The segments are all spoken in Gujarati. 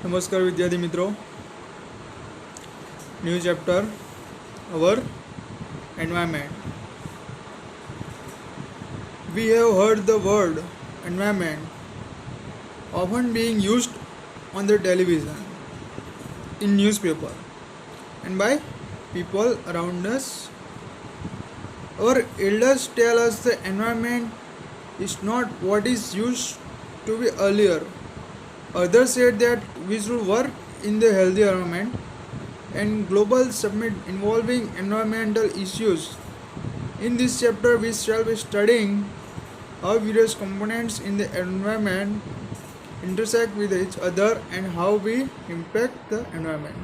नमस्कार विद्यार्थी मित्रों, new chapter our environment. We have heard the word environment often being used on the television, in newspaper, and by people around us. Our elders tell us the environment is not what is used to be earlier. Others said that we should work in the healthy environment and global summit involving environmental issues. In this chapter, we shall be studying how various components in the environment intersect with each other and how we impact the environment.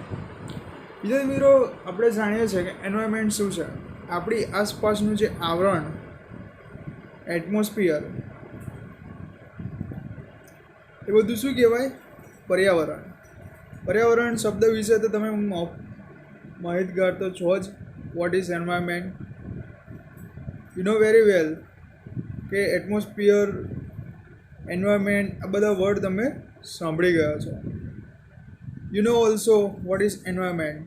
બીજા મિત્રો આપણે જાણીએ છીએ કે એન્વાયરમેન્ટ શું છે. આપણી આસપાસનું જે આવરણ, એટમોસ્ફિયર, એ બધું શું કહેવાય? પર્યાવરણ. પર્યાવરણ શબ્દ વિશે તો તમે માહિતગાર તો છો જ. What is environment? You know very well કે એટમોસ્ફિયર, એન્વાયરમેન્ટ, આ બધા વર્ડ તમે સાંભળી ગયા છો. You know also what is environment?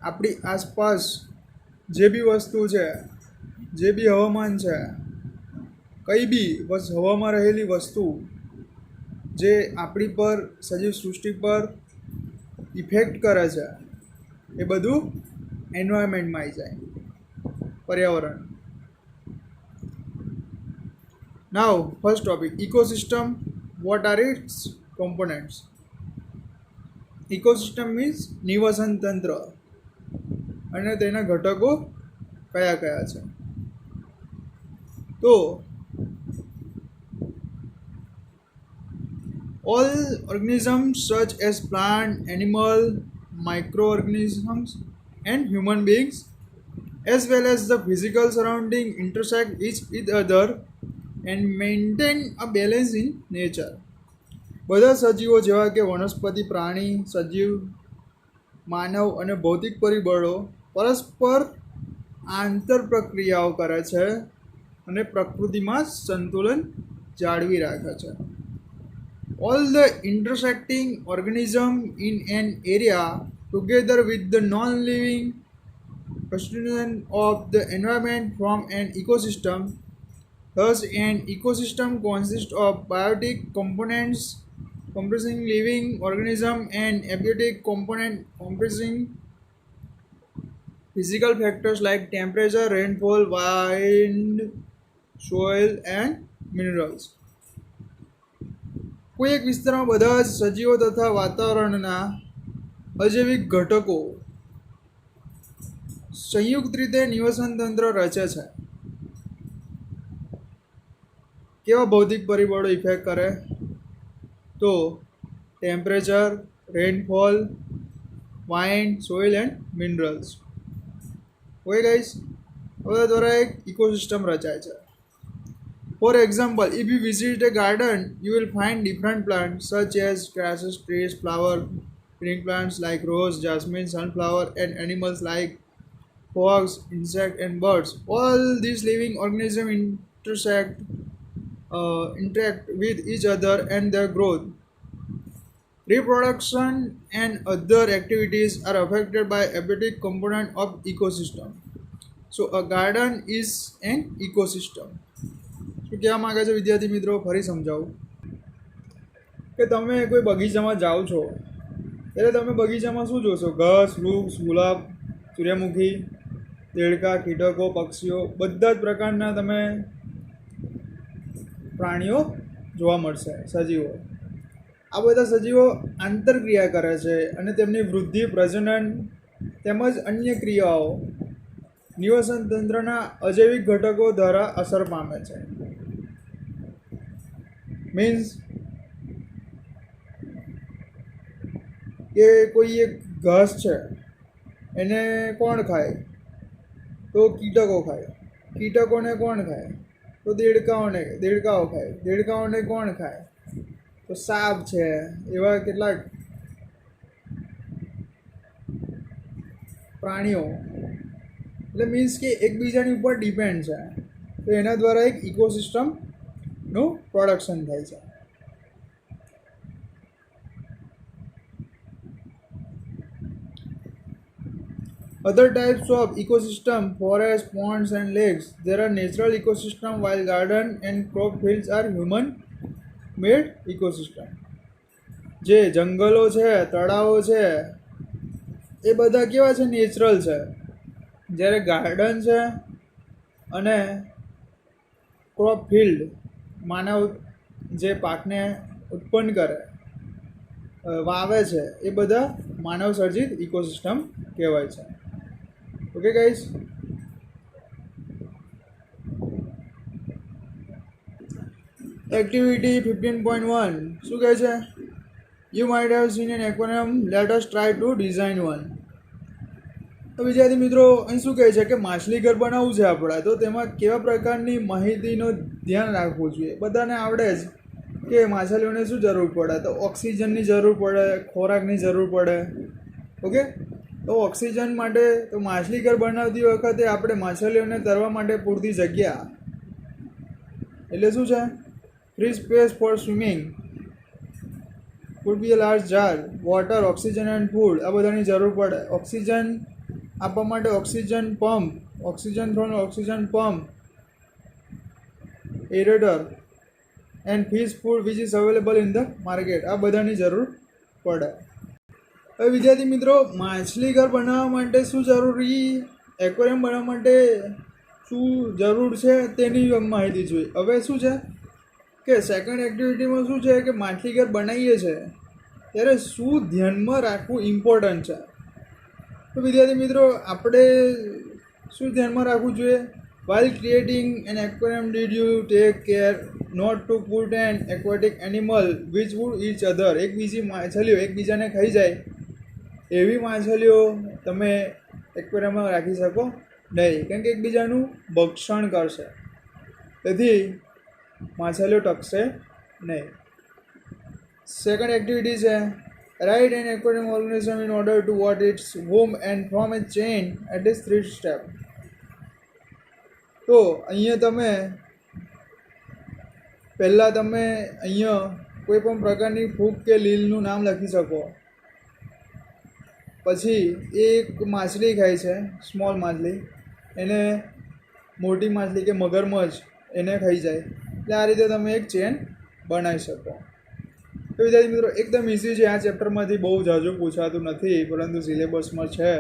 આપણી આસપાસ જે બી વસ્તુ છે, જે બી હવામાન છે, કઈ બી હવામાં રહેલી વસ્તુ જે આપણી પર, સજીવ સૃષ્ટિ પર ઇફેક્ટ કરે છે, એ બધું એન્વાયરમેન્ટમાં આવી જાય, પર્યાવરણ. Now first topic, ecosystem. What are its components? Ecosystem means નિવસન તંત્ર, અને તેના ઘટકો કયા કયા છે? તો all organisms such as plant, animal, microorganisms and human beings as well as the physical surrounding intersect each with other and maintain a balance in nature. બધા સજીવો જેવા કે વનસ્પતિ, પ્રાણી, સજીવ, માનવ અને ભૌતિક પરિબળો પરસ્પર આંતર પ્રક્રિયાઓ કરે છે અને પ્રકૃતિમાં સંતુલન જાળવી રાખે છે. All the intersecting organisms in an area together with the non-living constituent of the environment form an ecosystem. Thus, an ecosystem consists of biotic components comprising living organism and abiotic component comprising physical factors like temperature, rainfall, wind, soil and minerals. કોઈ એક વિસ્તારમાં બધા જ સજીવો તથા વાતાવરણના અજૈવિક ઘટકો સંયુક્ત રીતે નિવસન તંત્ર રચે છે. કેવા ભૌતિક પરિબળો ઇફેક્ટ કરે? તો temperature, rainfall, wind, soil and minerals. Okay guys, બધા દ્વારા એક ઇકોસિસ્ટમ રચાય છે. For example, if you visit a garden, you will find different plants such as grasses, trees, flowers, green plants like rose, jasmine, sunflower, and animals like frogs, insects, and birds. All these living organisms interact with each other and their growth, reproduction, and other activities are affected by abiotic component of ecosystem. So, a garden is an ecosystem. શું કહેવા માગે છે વિદ્યાર્થી મિત્રો? ફરી સમજાવું કે તમે કોઈ બગીચામાં જાઓ છો એટલે તમે બગીચામાં શું જોશો? ઘાસ, વૃક્ષ, ગુલાબ, સૂર્યમુખી, દેડકા, કીટકો, પક્ષીઓ, બધા જ પ્રકારના તમે પ્રાણીઓ જોવા મળશે, સજીવો. આ બધા સજીવો આંતરક્રિયા કરે છે અને તેમની વૃદ્ધિ, પ્રજનન તેમજ અન્ય ક્રિયાઓ નિવસન તંત્રના અજૈવિક ઘટકો દ્વારા અસર પામે છે. મીન્સ કે કોઈ એક ઘાસ છે, એને કોણ ખાય? તો કીટકો ખાય. કીટકોને કોણ ખાય? તો દેડકાઓ ખાય. દેડકાઓને કોણ ખાય? તો સાપ છે. એવા કેટલાક પ્રાણીઓ. એટલે મીન્સ કે એકબીજાની ઉપર ડિપેન્ડ છે. તો એના દ્વારા એક ઇકોસિસ્ટમનું પ્રોડક્શન થાય છે. Other types of ecosystem, forests, ponds and lakes. There are natural ecosystem while garden and crop fields are human made ecosystem. જે જંગલો છે તળાવો છે એ બધા કેવા છે નેચરલ છે, જ્યારે ગાર્ડન છે અને ક્રોપ ફિલ્ડ માનવ જે પાકને ઉત્પન્ન કરે વાવે છે એ બધા માનવ સર્જિત ઇકોસિસ્ટમ કહેવાય છે. ઓકે ગાઈસ, એક્ટિવિટી 15.1 શું કહે છે? You might have seen an aquarium, let us try to design one. તો વિદ્યાર્થી મિત્રો અહીં શું કહે છે કે માછલી ઘર બનાવવું છે આપણે, તો તેમાં કેવા પ્રકારની માહિતીનું ધ્યાન રાખવું જોઈએ? બધાને આવડે જ કે માછલીઓને શું જરૂર પડે, તો ઓક્સિજનની જરૂર પડે, ખોરાકની જરૂર પડે. ઓકે, તો ઓક્સિજન માટે તો માછલી ઘર બનાવતી વખતે આપણે માછલીઓને તરવા માટે પૂરતી જગ્યા એટલે શું છે? Free space for swimming, could be a large jar, water, oxygen and food. આ બધાની જરૂર પડે. ઓક્સિજન આપવા માટે oxygen pump, oxygen from oxygen pump, aerator and fish food which is available in the market. આ બધાની જરૂર પડે. હવે વિદ્યાર્થી મિત્રો, માછલી ઘર બનાવવા માટે શું જરૂરી, એક્વેરિયમ બનાવવા માટે શું જરૂર છે તેની માહિતી જોઈએ. હવે શું છે કે સેકન્ડ એક્ટિવિટીમાં શું છે કે માછલી ઘર બનાવીએ છીએ ત્યારે શું ધ્યાનમાં રાખવું ઇમ્પોર્ટન્ટ છે. તો વિદ્યાર્થી મિત્રો, આપણે શું ધ્યાનમાં રાખવું જોઈએ? while creating an aquarium, did you take care not to put an aquatic animal which would each other? એક બીજી માછલીઓ એકબીજાને ખાઈ જાય એવી માછલીઓ તમે એક્વેરિયમમાં રાખી શકો નહીં, કેમ કે એકબીજાનું ભક્ષણ કરશે, તેથી માછલીઓ ટકશે નહીં. સેકન્ડ એક્ટિવિટી છે write an aquarium organism in order to vote its home and from a chain at is 3 step. તો અહીંયા તમે પહેલાં તમે અહીંયા કોઈ પણ પ્રકારની ફૂગ કે લીલનું નામ લખી શકો. પછી એક માછલી ખાય છે, સ્મોલ માછલી, એને મોટી માછલી કે મગરમચ્છ એને ખાઈ જાય, એટલે આ રીતે તમે એક ચેન બનાવી શકો. તો વિદ્યાર્થી મિત્રો, એકદમ ઇઝી છે. આ ચેપ્ટરમાંથી બહુ ઝાઝું પૂછાતું નથી, પરંતુ સિલેબસમાં છે.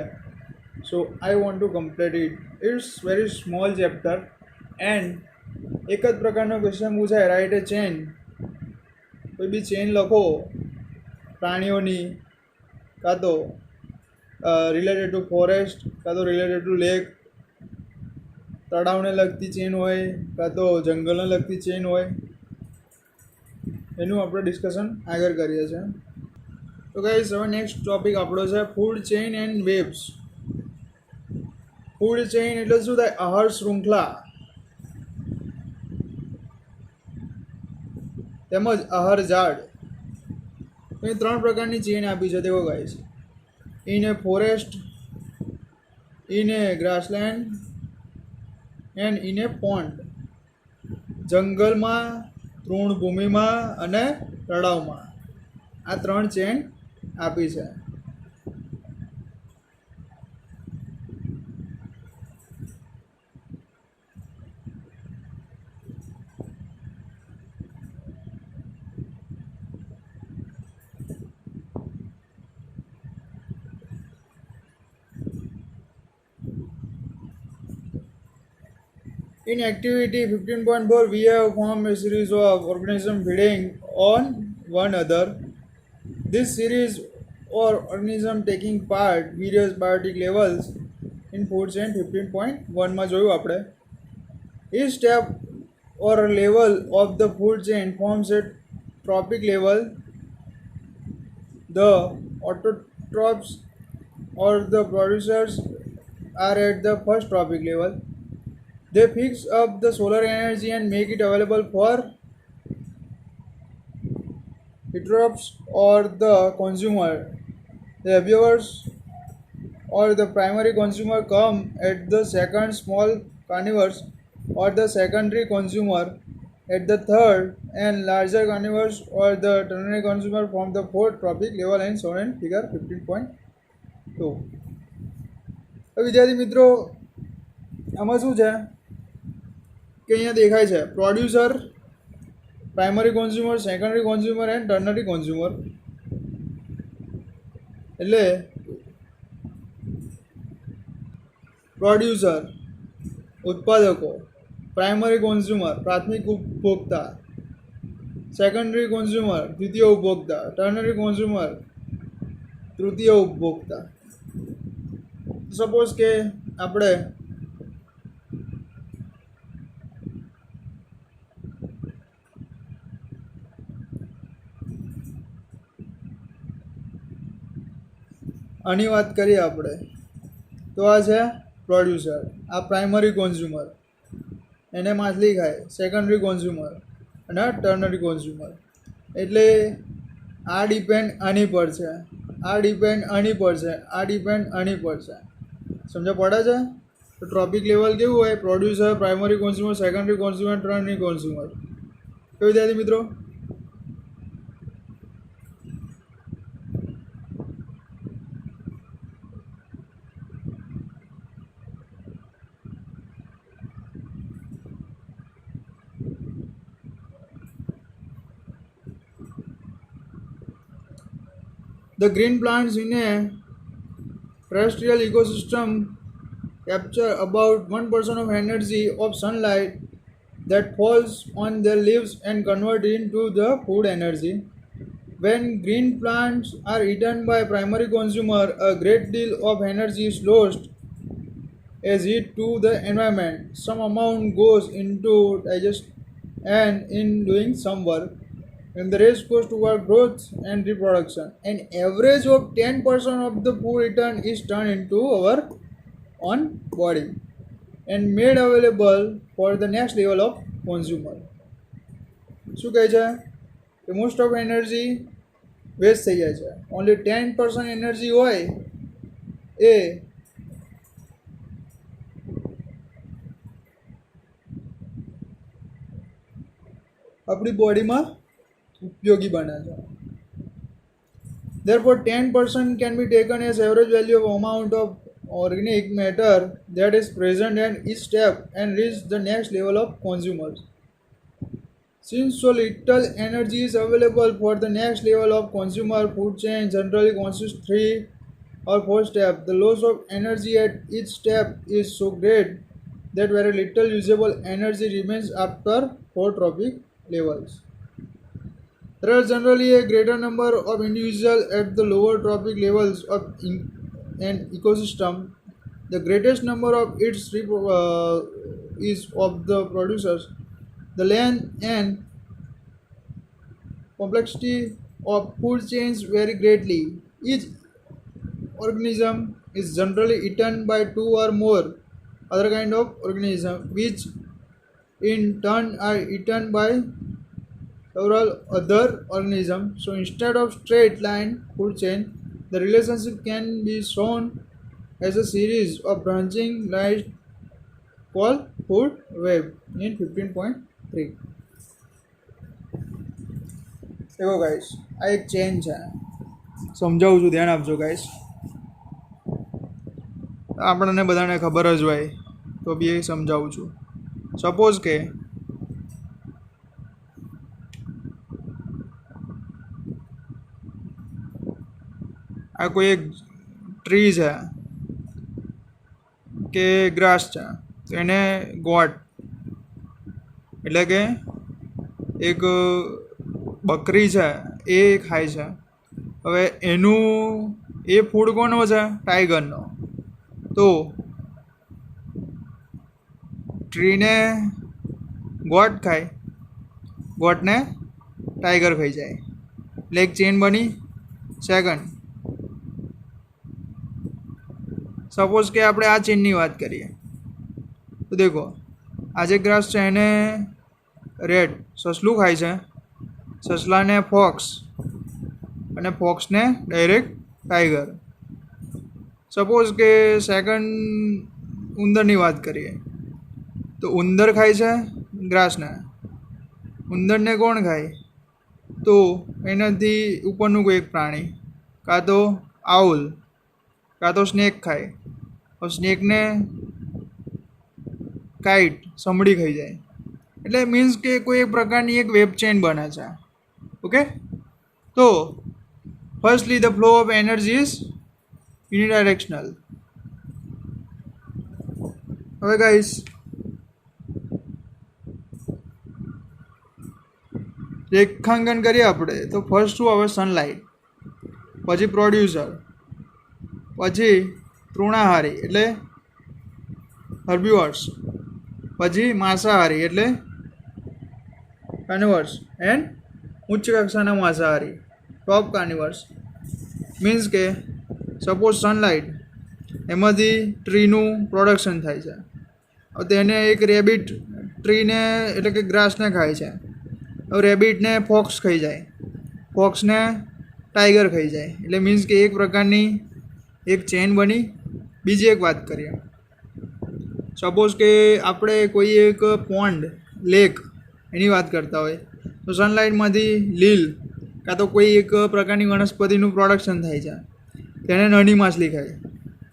So I want to complete it. It's very small chapter and એક જ પ્રકારનો ક્વેશ્ચન પૂછાય, રાઇટ એ ચેન. કોઈ બી ચેન લખો પ્રાણીઓની, કાં તો રિલેટેડ ટુ ફોરેસ્ટ, કાં તો રિલેટેડ ટુ લેક, તળાવને લગતી ચેન હોય, કાં તો જંગલને લગતી ચેન હોય, એનું આપણે ડિસ્કશન આગળ કરીએ છીએ. તો ગાઈસ, હવે નેક્સ્ટ ટોપિક આપણો છે food chain and webs. Food chain એટલે શું થાય? આહાર શૃંખલા તેમજ આહાર ઝાડ. અહીં 3 પ્રકારની ચેઇન આપી છે. દેખો guys, in A forest, in A grassland and in A pond. જંગલમાં, તૃણભૂમિમાં અને તળાવમાં. આ 3 ચેન આપી છે. In activity 15.4, we have formed a series of organisms feeding on one another. This series or organism taking part various biotic levels in food chain. 15.1 માં જોયું આપણે. Each step or level of the food chain forms a trophic level. The autotrophs or the producers are at the first trophic level. They fix up the solar energy and make it available for heterotrophs or the consumer. The herbivores or the primary consumer come at the second, small carnivores or the secondary consumer at the third, and larger carnivores or the ternary consumer from the fourth trophic level, and so on in figure 15.2. તો વિદ્યાર્થી મિત્રો આમાં શું છે કે અહીંયા દેખાય છે producer, primary consumer, secondary consumer and ternary consumer. એટલે પ્રોડ્યુસર ઉત્પાદકો, પ્રાઇમરી કોન્ઝ્યુમર પ્રાથમિક ઉપભોક્તા, સેકન્ડરી કોન્ઝ્યુમર દ્વિતીય ઉપભોક્તા, ટર્નરી કોન્ઝ્યુમર તૃતીય ઉપભોક્તા. સપોઝ કે આપણે આની વાત કરીએ આપણે તો આ છે પ્રોડ્યુસર, આ પ્રાઇમરી કોન્ઝ્યુમર એને માછલી ખાય, સેકન્ડરી કોન્ઝ્યુમર અને ટર્નરી કોન્ઝ્યુમર. એટલે આ ડિપેન્ડ આની પર છે, આ ડિપેન્ડ આની પર છે, આ ડિપેન્ડ આની પર છે. સમજ પડે છે? તો ટ્રોપિક લેવલ કેવું હોય? Producer, primary consumer, secondary consumer, ternary consumer. તો વિદ્યાર્થી મિત્રો the green plants in a terrestrial ecosystem capture about 1% of energy of sunlight that falls on their leaves and convert it into the food energy. When green plants are eaten by primary consumer, a great deal of energy is lost as heat to the environment. Some amount goes into digest and in doing some work, and the rest goes toward growth and reproduction. An average of 10% of the food eaten is turned into our own body and made available for the next level of consumer. શું કહે છે કે મોસ્ટ ઓફ એનર્જી વેસ્ટ થઈ જાય છે. ઓનલી 10% એનર્જી હોય એ આપણી બોડીમાં ઉપયોગી બને છે. Therefore, 10% can be taken as average value of amount of organic matter that is present at each step and reach the next level of consumers. Since so little energy is available for the next level of consumer food chain generally consists 3 or 4 steps, the loss of energy at each step is so great that very little usable energy remains after 4 trophic levels. There are generally a greater number of individuals at the lower trophic levels of an ecosystem. The greatest number of its is of the producers. The length and complexity of food chains vary greatly. Each organism is generally eaten by 2 or more other kind of organisms, which in turn are eaten by several other organisms. So instead of straight line food chain, the relationship can be shown as a series of branching lines called food web in 15.3. देखो गाइस આ એક ચેન છે, સમજાવું છું, ધ્યાન આપજો ગાઈસ. આપણને બધાને ખબર જ હોય તો બી એ સમજાવું છું. સપોઝ કે આ કોઈ એક ટ્રી છે કે ગ્રાસ છે, તો એને ગોટ એટલે કે એક બકરી છે એ ખાય છે. હવે એનું એ ફૂડ કોનો છે? ટાઈગરનો. તો ટ્રીને ગોટ ખાય, ગોટને ટાઈગર ખાઈ જાય, એટલે એક ચેન બની. સેકન્ડ, સપોઝ કે આપણે આ ચેનની વાત કરીએ તો દેખો આ જે ગ્રાસ છે એને રેડ સસલું ખાય છે, સસલાને ફોક્સ અને ફોક્સને ડાયરેક્ટ ટાઈગર. સપોઝ કે સેકન્ડ ઉંદરની વાત કરીએ તો ઉંદર ખાય છે ગ્રાસને. ઉંદરને કોણ ખાય? તો એનાથી ઉપરનું કોઈ એક પ્રાણી, કાં તો આઉલ કાં તો સ્નેક ખાય. સ્નેકને કાઇટ સમડી ખાઈ જાય. એટલે મીન્સ કે કોઈ એક પ્રકારની એક વેબ ચેન બને છે. ઓકે, તો firstly the flow of energy is unidirectional. હવે ગાઈસ રેખાંકન કરીએ આપણે તો ફર્સ્ટ શું આવે? સનલાઇટ, પછી પ્રોડ્યુસર, પછી તૃણાહારી એટલે હર્બીવર્સ, પછી માંસાહારી એટલે કાર્નિવર્સ એન્ડ ઉચ્ચ કક્ષાના માંસાહારી ટોપ કાર્નિવર્સ. મીન્સ કે સપોઝ સનલાઇટ એમાંથી ટ્રીનું પ્રોડક્શન થાય છે. હવે તેને એક રેબિટ ટ્રીને એટલે કે ગ્રાસને ખાય છે. હવે રેબિટને ફોક્સ ખાઈ જાય, ફોક્સને ટાઈગર ખાઈ જાય. એટલે મીન્સ કે એક પ્રકારની એક ચેન બની. બીજી એક વાત કરીએ, સપોઝ કે આપણે કોઈ એક પોન્ડ, લેક એની વાત કરતા હોય તો સનલાઇટમાંથી લીલ કાં તો કોઈ એક પ્રકારની વનસ્પતિનું પ્રોડક્શન થાય છે. તેને નાની માછલી ખાય,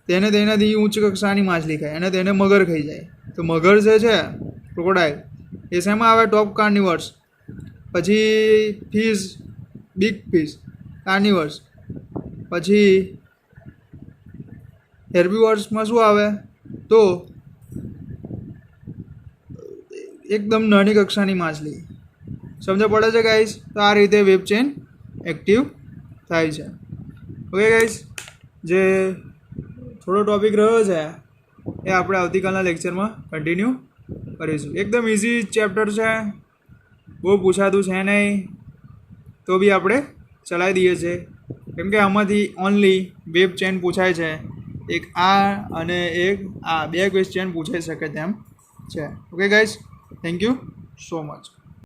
તેને તેનાથી ઉચ્ચ કક્ષાની માછલી ખાય અને તેને મગર ખાઈ જાય. તો મગર જે છે ક્રોકોડાઇલ એ શેમાં આવે? ટોપ કાર્નિવર્સ. પછી ફિશ, બિગ ફિશ કાર્નિવર્સ. પછી હેર્બીવર્સમાં શું આવે? તો એકદમ નાની કક્ષાની માછલી. સમજ પડે છે ગાઈસ? તો આ રીતે વેબ ચેન એક્ટિવ થાય છે. ઓકે ગાઈસ, જે થોડો ટોપિક રહ્યો છે એ આપણે આવતીકાલના લેક્ચરમાં કન્ટિન્યુ કરીશું. એકદમ ઇઝી ચેપ્ટર છે, બહુ પૂછાતું છે નહીં, તો બી આપણે ચલાવી દઈએ છીએ કેમ કે આમાંથી ઓનલી વેબ ચેન પૂછાય છે. એક આ અને એક આ બે ક્વેશ્ચન પૂછાઈ શકે તેમ છે. Okay guys, thank you so much.